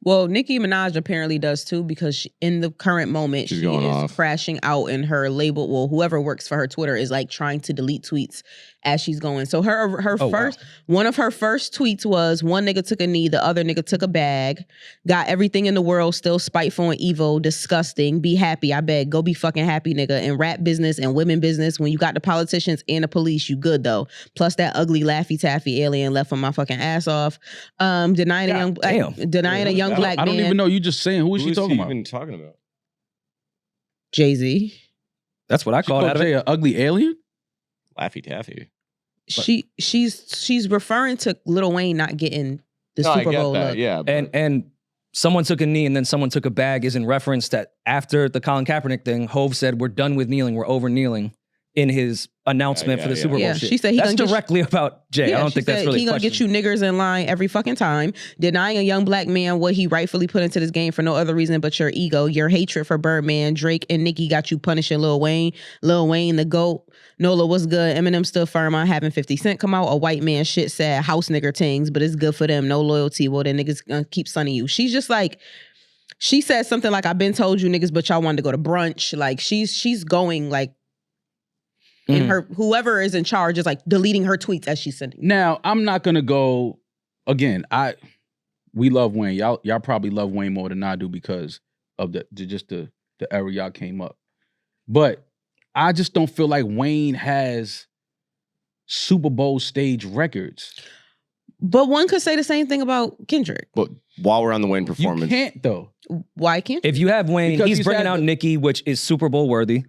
Well, Nicki Minaj apparently does too, because in the current moment, She's she going is off. crashing out, and her label, well, whoever works for her Twitter is like trying to delete tweets as she's going. So one of her first tweets was, one nigga took a knee, the other nigga took a bag, got everything in the world, still spiteful and evil, disgusting, be happy, I beg, go be fucking happy, nigga. In rap business and women business, when you got the politicians and the police, you good though. Plus that ugly Laffy Taffy alien left on my fucking ass off. Denying a young black man. I don't even know. You just saying who is she talking about? Even talking about? Jay-Z. That's what I call it. Jay an ugly alien? Laffy Taffy. She's referring to Lil Wayne not getting the Super Bowl look. Yeah, and someone took a knee and then someone took a bag is in reference that after the Colin Kaepernick thing, Hove said, we're done with kneeling, we're over kneeling in his announcement for the Super Bowl shit. She said that's directly about Jay. I don't think that's really he gonna get you niggers in line every fucking time, denying a young black man what he rightfully put into this game for no other reason but your ego, your hatred for Birdman. Drake and Nicki got you punishing Lil Wayne. Lil Wayne, the GOAT. Nola, what's good? Eminem stood firm on having 50 Cent come out. A white man shit sad house nigger tings, but it's good for them. No loyalty. Well, then niggas gonna keep sunning you. She's just like, she said something like, I've been told you niggas, but y'all wanted to go to brunch. Like she's going like, and her whoever is in charge is like deleting her tweets as she's sending. Now, I'm not gonna go again. We love Wayne. Y'all probably love Wayne more than I do because of the era y'all came up. But I just don't feel like Wayne has Super Bowl stage records. But one could say the same thing about Kendrick. But while we're on the Wayne performance, you can't though. Why can't? If you have Wayne, Because he's bringing out Nicki, which is Super Bowl worthy.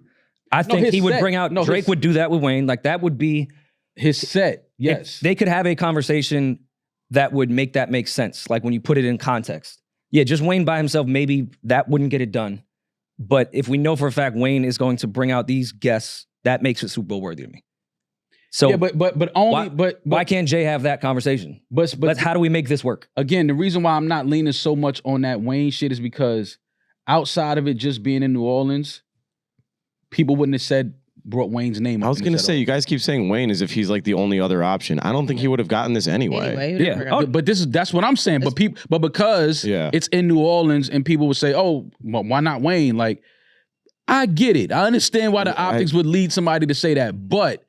I think he would bring out Drake would do that with Wayne. Like that would be his set. Yes. They could have a conversation that would make that make sense. Like when you put it in context. Yeah, just Wayne by himself, maybe that wouldn't get it done. But if we know for a fact Wayne is going to bring out these guests, that makes it Super Bowl worthy to me. So yeah, but why can't Jay have that conversation? But how do we make this work? Again, the reason why I'm not leaning so much on that Wayne shit is because outside of it just being in New Orleans, people wouldn't have brought Wayne's name up. I was going to say, you guys keep saying Wayne as if he's like the only other option. I don't think he would have gotten this anyway. Yeah, but that's what I'm saying. But because it's in New Orleans and people would say, oh, why not Wayne? Like, I get it. I understand why the optics would lead somebody to say that. But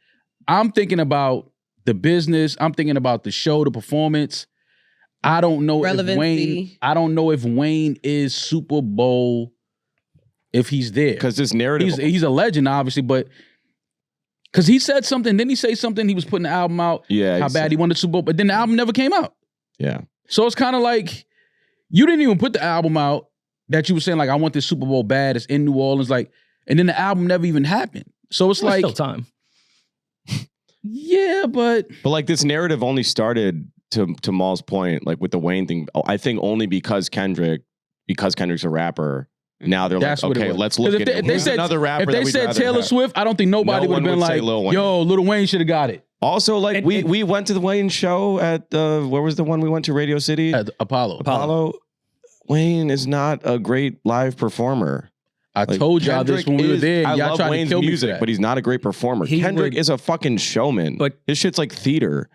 I'm thinking about the business. I'm thinking about the show, the performance. I don't know if Wayne is Super Bowl. If he's there, because this narrative, he's a legend, obviously, but because he said something, didn't he say something? He was putting the album out, how bad he wanted the Super Bowl, but then the album never came out. Yeah, so it's kind of like you didn't even put the album out that you were saying like I want this Super Bowl bad. It's in New Orleans, like, and then the album never even happened. So it's like still time. Yeah, but like this narrative only started to Maul's point, like with the Wayne thing. I think only because Kendrick's a rapper. Now they're like, okay, let's look at it. Who's another rapper? If they said Taylor Swift, I don't think nobody would have been like, yo, Lil Wayne should have got it. Also, like we went to the Wayne show at where was the one we went to? Radio City? At Apollo. Wayne is not a great live performer. I told y'all this when we were there. I y'all love Wayne's music, but he's not a great performer. Kendrick is a fucking showman. But his shit's like theater.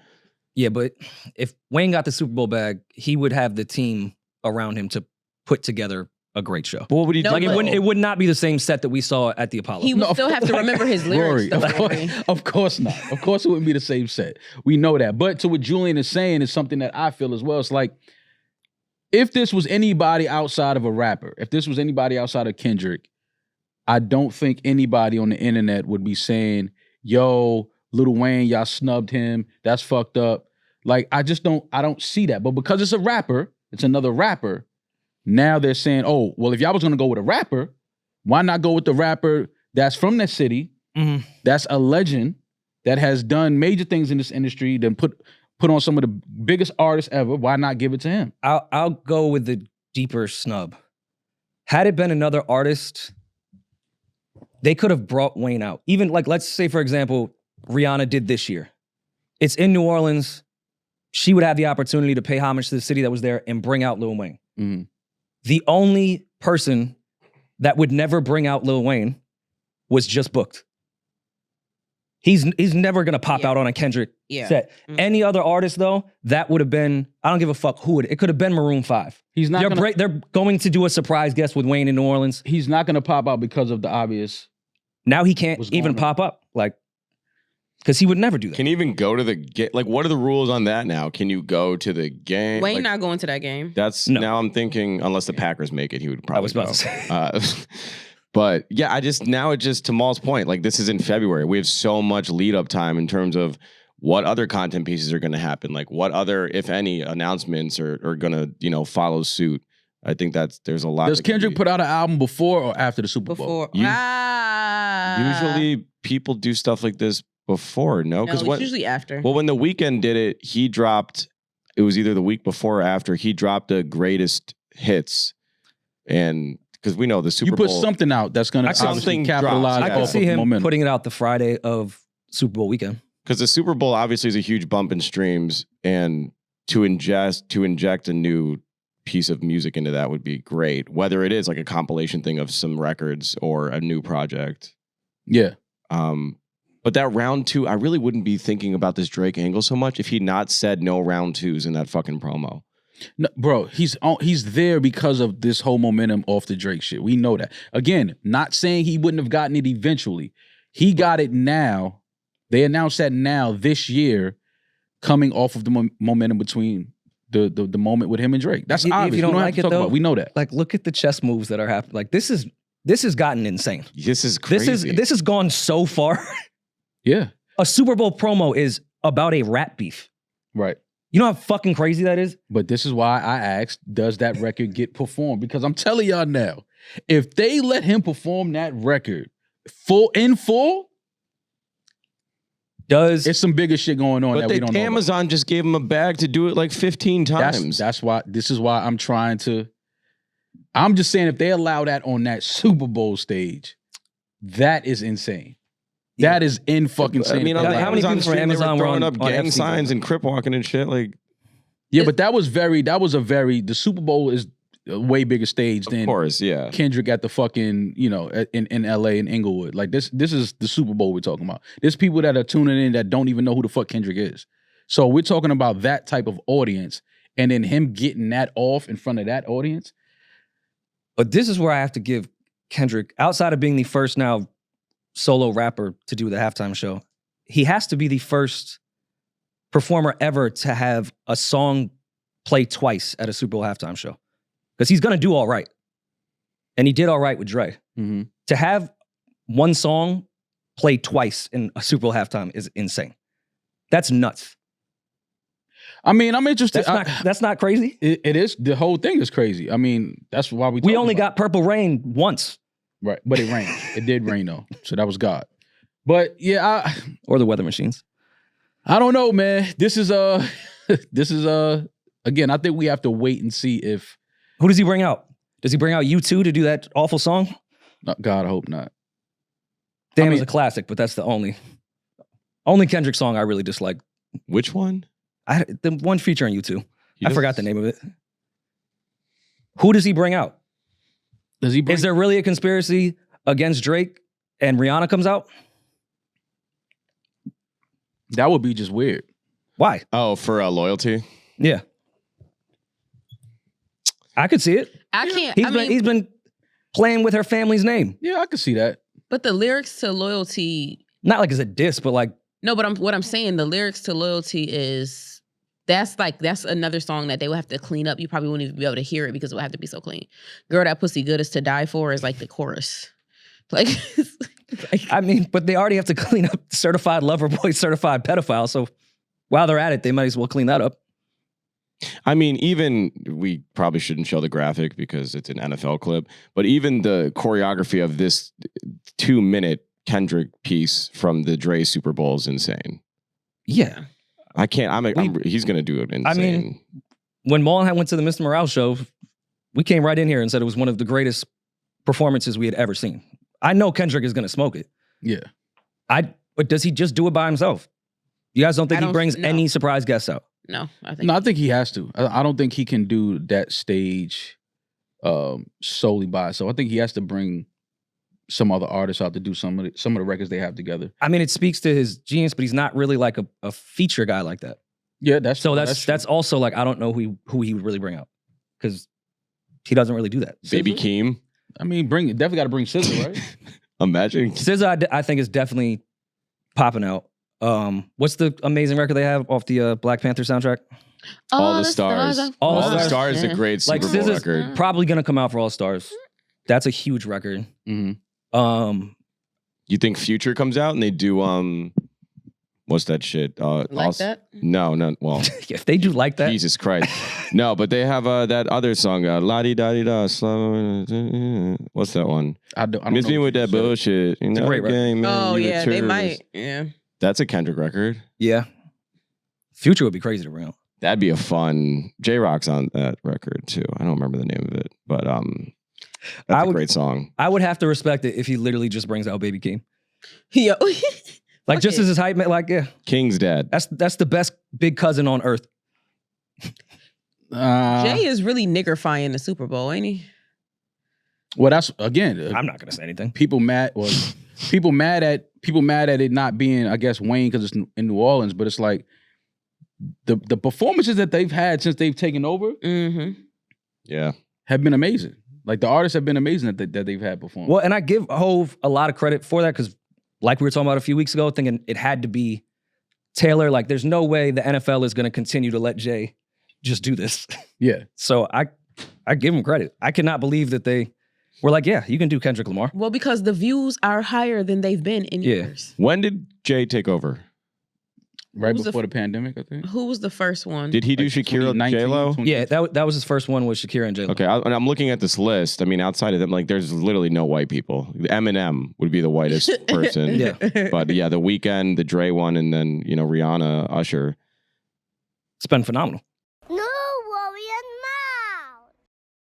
Yeah, but if Wayne got the Super Bowl bag, he would have the team around him to put together a great show. What would he do? Like it would not be the same set that we saw at the Apollo. He would still have to remember his lyrics. Rory, of course not. Of course it wouldn't be the same set. We know that. But to what Julian is saying is something that I feel as well. It's like, if this was anybody outside of a rapper, if this was anybody outside of Kendrick, I don't think anybody on the internet would be saying, yo, Lil Wayne, y'all snubbed him. That's fucked up. Like, I don't see that. But because it's a rapper, it's another rapper. Now they're saying, oh, well, if y'all was going to go with a rapper, why not go with the rapper that's from that city, that's a legend, that has done major things in this industry, then put on some of the biggest artists ever? Why not give it to him? I'll go with the deeper snub. Had it been another artist, they could have brought Wayne out. Even like, let's say, for example, Rihanna did this year. It's in New Orleans. She would have the opportunity to pay homage to the city that was there and bring out Lil Wayne. Mm-hmm. The only person that would never bring out Lil Wayne was just booked. He's never gonna pop out on a Kendrick set. Any other artist though, that would have been, I don't give a fuck who it could have been Maroon 5. He's not they're going to do a surprise guest with Wayne in New Orleans. He's not gonna pop out because of the obvious. Now he can't even pop up, like, because he would never do that. Can you even go to the game? Like, what are the rules on that now? Can you go to the game? Wayne like, not going to that game. That's now I'm thinking, unless the Packers make it, he would probably I was about to say. But yeah, it just to Maul's point, like this is in February. We have so much lead up time in terms of what other content pieces are going to happen. Like what other, if any, announcements are going to, follow suit. I think there's a lot. Does Kendrick put out an album before or after the Super Bowl? Usually people do stuff like this before, no? Because it's usually after. Well, when The Weeknd did it, it was either the week before or after, he dropped the greatest hits. And because we know the Super Bowl. You put something out that's going to obviously capitalize. I can see him momentum. putting it out the Friday of Super Bowl weekend. Because the Super Bowl obviously is a huge bump in streams, and to inject a new piece of music into that would be great. Whether it is like a compilation thing of some records or a new project. Yeah. But that round 2, I really wouldn't be thinking about this Drake angle so much if he'd not said no round 2s in that fucking promo. No, bro, he's there because of this whole momentum off the Drake shit. We know that. Again, not saying he wouldn't have gotten it eventually. He got it now. They announced that now this year, coming off of the momentum between the moment with him and Drake. That's obvious. If you don't like it though, we know that. Like, look at the chess moves that are happening. Like this has gotten insane. This is crazy. This has gone so far. Yeah. A Super Bowl promo is about a rap beef. Right. You know how fucking crazy that is? But this is why I asked, does that record get performed? Because I'm telling y'all now, if they let him perform that record full, it's some bigger shit going on that we don't know. Amazon just gave him a bag to do it like 15 times. This is why I'm just saying if they allow that on that Super Bowl stage, that is insane. Yeah. That is fucking insane. I mean, how many people from Amazon were throwing on up gang FC signs and crip walking and shit? Like, yeah, but the Super Bowl is a way bigger stage than, of course, yeah, Kendrick at the fucking, in LA and Inglewood. Like this is the Super Bowl we're talking about. There's people that are tuning in that don't even know who the fuck Kendrick is. So we're talking about that type of audience, and then him getting that off in front of that audience. But this is where I have to give Kendrick, outside of being the first now solo rapper to do the halftime show, he has to be the first performer ever to have a song play twice at a Super Bowl halftime show. Because he's going to do all right. And he did all right with Dre. Mm-hmm. To have one song play twice in a Super Bowl halftime is insane. That's nuts. I mean, I'm interested. That's not crazy. It is. The whole thing is crazy. I mean, that's why we only got Purple Rain once. Right, but it rained. It did rain though, so that was God. But yeah, or the weather machines. I don't know, man. This is again. I think we have to wait and see if. Who does he bring out? Does he bring out U2 to do that awful song? No, God, I hope not. Damn, is a classic, but that's the only Kendrick song I really dislike. Which one? The one featuring U2. I forgot the name of it. Who does he bring out? Is there really a conspiracy against Drake and Rihanna comes out? That would be just weird. Why? Oh, for loyalty? Yeah. I could see it. I can't. He's been playing with her family's name. Yeah, I could see that. But the lyrics to Loyalty, not like it's a diss, but like no. But what I'm saying, the lyrics to Loyalty is that's another song that they would have to clean up. You probably wouldn't even be able to hear it because it would have to be so clean. Girl, that pussy good is to die for is like the chorus. Like, I mean, but they already have to clean up certified lover boy, certified pedophile. So while they're at it, they might as well clean that up. I mean, even we probably shouldn't show the graphic because it's an NFL clip, but even the choreography of this 2-minute Kendrick piece from the Dre Super Bowl is insane. Yeah. I can't. He's going to do it insane. I mean, when Mullen went to the Mr. Morale show, we came right in here and said it was one of the greatest performances we had ever seen. I know Kendrick is going to smoke it. Yeah. But does he just do it by himself? You guys don't think he brings any surprise guests out? No, I think he has to. I don't think he can do that stage solely by himself. I think he has to bring some other artists out to do some of the records they have together. I mean, it speaks to his genius, but he's not really like a feature guy like that. Yeah, That's true. also like, I don't know who he would really bring out because he doesn't really do that. Baby Keem. I mean, definitely got to bring SZA, right? Imagine. SZA, I think, is definitely popping out. What's the amazing record they have off the Black Panther soundtrack? All the Stars. All the the Stars is a great Super Bowl SZA's record. probably gonna come out for All Stars. That's a huge record. Mm-hmm. You think Future comes out and they do what's that shit? That? No. Well, if they do like that, Jesus Christ. No, but they have that other song, La Di Da Di Da. What's that one? I don't Miss know me what with you that said. bullshit. You know, great record. gang, man, Oh you a yeah, they terrorist. might. Yeah. That's a Kendrick record. yeah, Future would be crazy to bring out. That'd be a fun. J-Rock's on that record too. I don't remember the name of it, but that's a great song. I would have to respect it if he literally just brings out Baby Keem. Yo. Like just as his hype man, like yeah, King's dad. that's the best big cousin on earth. Jay is really niggerfying the Super Bowl, ain't he? Well, that's again. I'm not gonna say anything. People mad at it not being, I guess, Wayne because it's in New Orleans, but it's like the performances that they've had since they've taken over Yeah. have been amazing. Like the artists have been amazing that they've had perform. Well, and I give Hove a lot of credit for that because, like we were talking about a few weeks ago, thinking it had to be Taylor. Like, there's no way the NFL is going to continue to let Jay just do this. Yeah. So I give him credit. I cannot believe that they were like, yeah, you can do Kendrick Lamar. Well, because the views are higher than they've been in years. When did Jay take over? Right Who's before the pandemic, I think. Who was the first one? Did he do Like Shakira 2019, J-Lo? Yeah, that was his first one with Shakira and J-Lo. Okay, and I'm looking at this list. I mean, outside of them, like, there's literally no white people. Eminem would be the whitest person. Yeah. But yeah, The Weeknd, the Dre one, and then, Rihanna, Usher. It's been phenomenal.